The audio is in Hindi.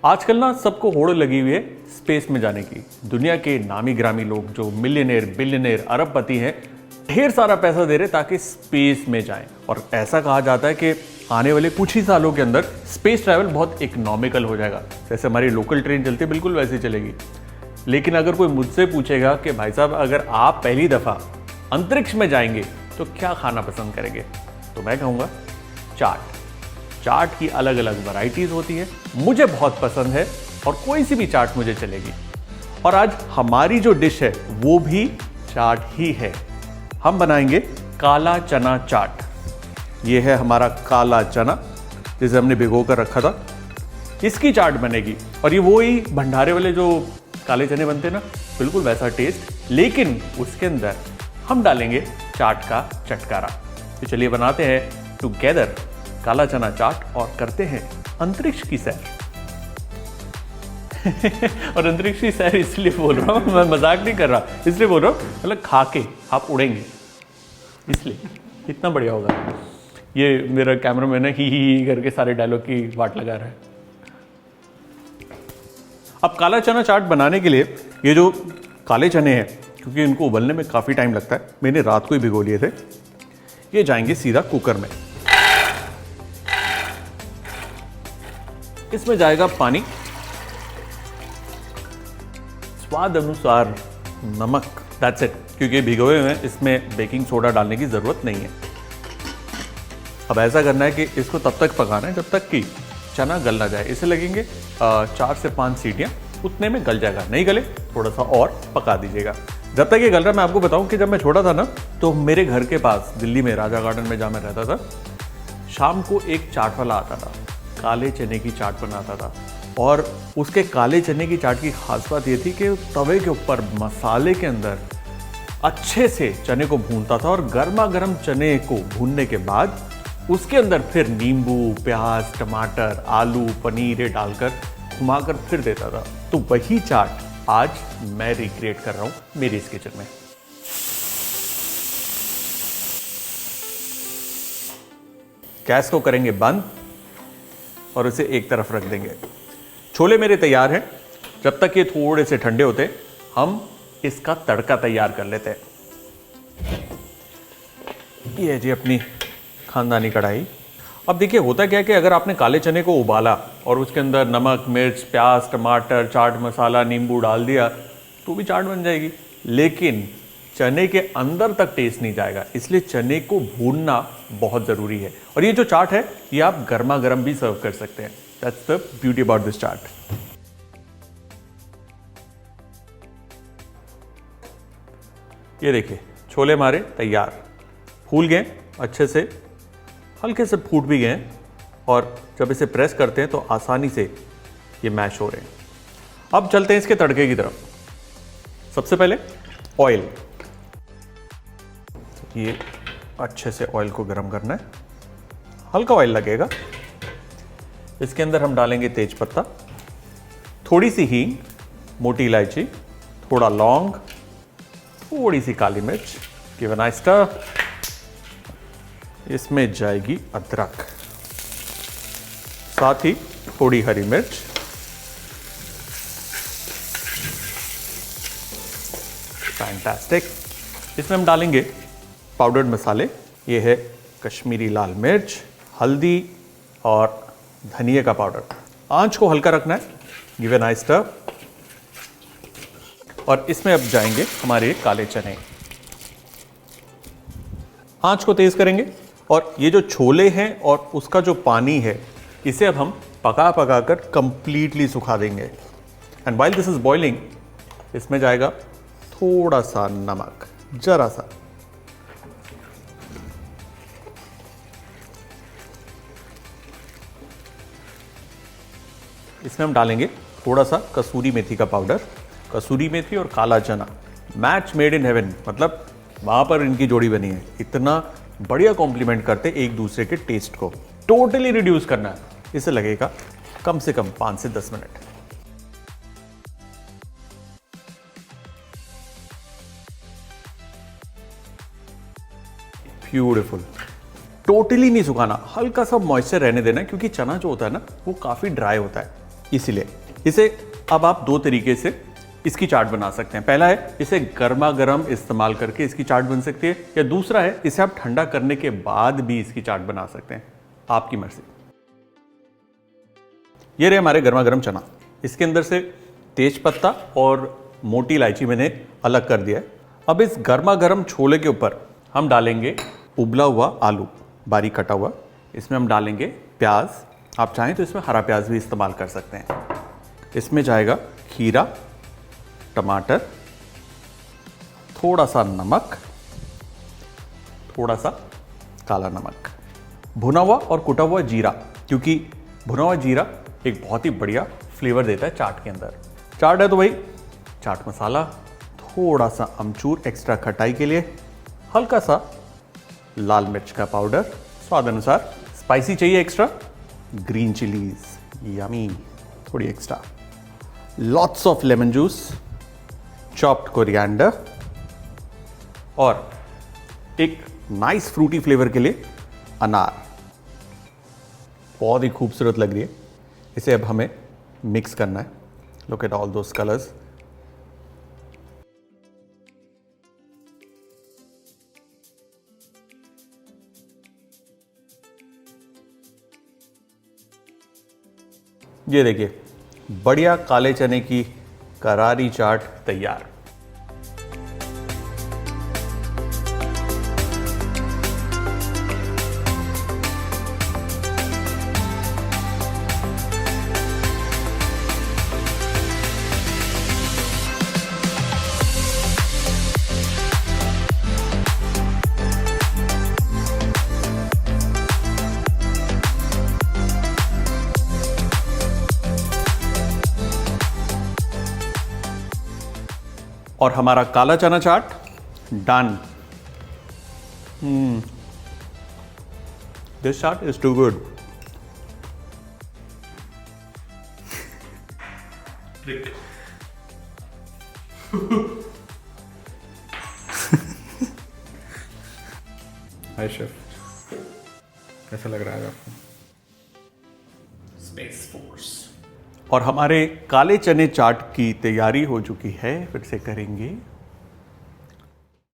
आजकल ना सबको होड़ लगी हुई है स्पेस में जाने की। दुनिया के नामी ग्रामी लोग जो मिलियनेयर, बिलियनेयर, अरबपति हैं, ढेर सारा पैसा दे रहे ताकि स्पेस में जाएं। और ऐसा कहा जाता है कि आने वाले कुछ ही सालों के अंदर स्पेस ट्रैवल बहुत इकोनॉमिकल हो जाएगा। जैसे हमारी लोकल ट्रेन चलती है बिल्कुल वैसे चलेगी। लेकिन अगर कोई मुझसे पूछेगा कि भाई साहब अगर आप पहली दफ़ा अंतरिक्ष में जाएंगे तो क्या खाना पसंद करेंगे, तो मैं कहूँगा चाट। चाट की अलग अलग वैरायटीज़ होती है, मुझे बहुत पसंद है और कोई सी भी चाट मुझे चलेगी। और आज हमारी जो डिश है वो भी चाट ही है। हम बनाएंगे काला चना चाट। ये है हमारा काला चना जिसे हमने भिगो कर रखा था, इसकी चाट बनेगी। और ये वही भंडारे वाले जो काले चने बनते हैं ना, बिल्कुल वैसा टेस्ट, लेकिन उसके अंदर हम डालेंगे चाट का चटकारा। तो चलिए बनाते हैं टुगेदर काला चना चाट और करते हैं अंतरिक्ष की सैर। और अंतरिक्ष की सैर इसलिए बोल रहा हूं, मैं मजाक नहीं कर रहा, इसलिए बोल रहा हूं मतलब खा के आप उड़ेंगे, इसलिए इतना बढ़िया होगा। ये मेरा कैमरामैन है ही करके सारे डायलॉग की वाट लगा रहा है। अब काला चना चाट बनाने के लिए ये जो काले चने हैं, क्योंकि इनको उबलने में काफ़ी टाइम लगता है, मैंने रात को ही भिगो लिए थे, ये जाएंगे सीधा कुकर में। इसमें जाएगा पानी, स्वाद अनुसार नमक, दैट्स इट। क्योंकि भिगोए हुए हैं, इसमें बेकिंग सोडा डालने की ज़रूरत नहीं है। अब ऐसा करना है कि इसको तब तक पकाना है जब तक कि चना गल ना जाए। इसे लगेंगे 4 से 5 सीटियाँ, उतने में गल जाएगा। नहीं गले थोड़ा सा और पका दीजिएगा। जब तक ये गल रहा है, मैं आपको बताऊं कि जब मैं छोटा था ना, तो मेरे घर के पास दिल्ली में राजा गार्डन में जहाँ मैं रहता था, शाम को एक चाट वाला आता था, काले चने की चाट बनाता था। और उसके काले चने की चाट की खास बात ये थी कि तवे के ऊपर मसाले के अंदर अच्छे से चने को भूनता था और गर्मा गर्म चने को भूनने के बाद उसके अंदर फिर नींबू, प्याज, टमाटर, आलू, पनीर डालकर घुमाकर फिर देता था। तो वही चाट आज मैं रिक्रिएट कर रहा हूं मेरी इस किचन में। गैस को करेंगे बंद और इसे एक तरफ रख देंगे। छोले मेरे तैयार हैं। जब तक ये थोड़े से ठंडे होते हम इसका तड़का तैयार कर लेते हैं। ये जी अपनी खानदानी कढ़ाई। अब देखिए होता क्या है कि अगर आपने काले चने को उबाला और उसके अंदर नमक, मिर्च, प्याज, टमाटर, चाट मसाला, नींबू डाल दिया तो भी चाट बन जाएगी। लेकिन चने के अंदर तक टेस्ट नहीं जाएगा, इसलिए चने को भूनना बहुत ज़रूरी है। और ये जो चाट है ये आप गर्मा गर्म भी सर्व कर सकते हैं। That's the beauty about this chaat. ये देखिए छोले हमारे तैयार, फूल गए अच्छे से, हल्के से फूट भी गए और जब इसे प्रेस करते हैं तो आसानी से ये मैश हो रहे हैं। अब चलते हैं इसके तड़के की तरफ। सबसे पहले ऑयल, ये अच्छे से ऑयल को गर्म करना है, हल्का ऑयल लगेगा। इसके अंदर हम डालेंगे तेज पत्ता, थोड़ी सी हींग, मोटी इलायची, थोड़ा लौंग, थोड़ी सी काली मिर्च, गिव अ नाइस स्टर। इसमें जाएगी अदरक, साथ ही थोड़ी हरी मिर्च, फैंटास्टिक। इसमें हम डालेंगे पाउडर्ड मसाले। ये है कश्मीरी लाल मिर्च, हल्दी और धनिया का पाउडर। आंच को हल्का रखना है, गिव अ नाइस स्टर। और इसमें अब जाएंगे हमारे काले चने। आंच को तेज करेंगे और ये जो छोले हैं और उसका जो पानी है इसे अब हम पका पका कर कंप्लीटली सुखा देंगे। And while this is boiling, इसमें जाएगा थोड़ा सा नमक, जरा सा। इसमें हम डालेंगे थोड़ा सा कसूरी मेथी का पाउडर। कसूरी मेथी और काला चना, मैच मेड इन हेवन, मतलब वहां पर इनकी जोड़ी बनी है। इतना बढ़िया कॉम्प्लीमेंट करते एक दूसरे के टेस्ट को। टोटली रिड्यूस करना है, इसे लगेगा कम से कम 5 से 10 मिनट। ब्यूटीफुल। टोटली नहीं सुखाना, हल्का सा मॉइस्चर रहने देना, क्योंकि चना जो होता है ना वो काफ़ी ड्राई होता है, इसीलिए। इसे अब आप दो तरीके से इसकी चाट बना सकते हैं। पहला है इसे गर्मा गर्म इस्तेमाल करके इसकी चाट बन सकती है, या दूसरा है इसे आप ठंडा करने के बाद भी इसकी चाट बना सकते हैं, आपकी मर्जी। ये रहे हमारे गर्मा गर्म चना। इसके अंदर से तेज पत्ता और मोटी इलायची मैंने अलग कर दिया है। अब इस गर्मा गर्म छोले के ऊपर हम डालेंगे उबला हुआ आलू बारीक कटा हुआ। इसमें हम डालेंगे प्याज, आप चाहें तो इसमें हरा प्याज भी इस्तेमाल कर सकते हैं। इसमें जाएगा खीरा, टमाटर, थोड़ा सा नमक, थोड़ा सा काला नमक, भुना हुआ और कुटा हुआ जीरा, क्योंकि भुना हुआ जीरा एक बहुत ही बढ़िया फ्लेवर देता है चाट के अंदर। चाट है तो भाई चाट मसाला, थोड़ा सा अमचूर एक्स्ट्रा खटाई के लिए, हल्का सा लाल मिर्च का पाउडर स्वाद अनुसार, स्पाइसी चाहिए एक्स्ट्रा, ग्रीन चिलीज यमी थोड़ी extra, lots of lemon juice, chopped coriander, और एक नाइस फ्रूटी फ्लेवर के लिए अनार। बहुत ही खूबसूरत लग रही है। इसे अब हमें मिक्स करना है। Look at all those colours. ये देखिए बढ़िया काले चने की करारी चाट तैयार। और हमारा काला चना chaat done. This chaat is too good. Hi chef, कैसा लग रहा है आपको? Space force. और हमारे काले चने चाट की तैयारी हो चुकी है। फिर से करेंगे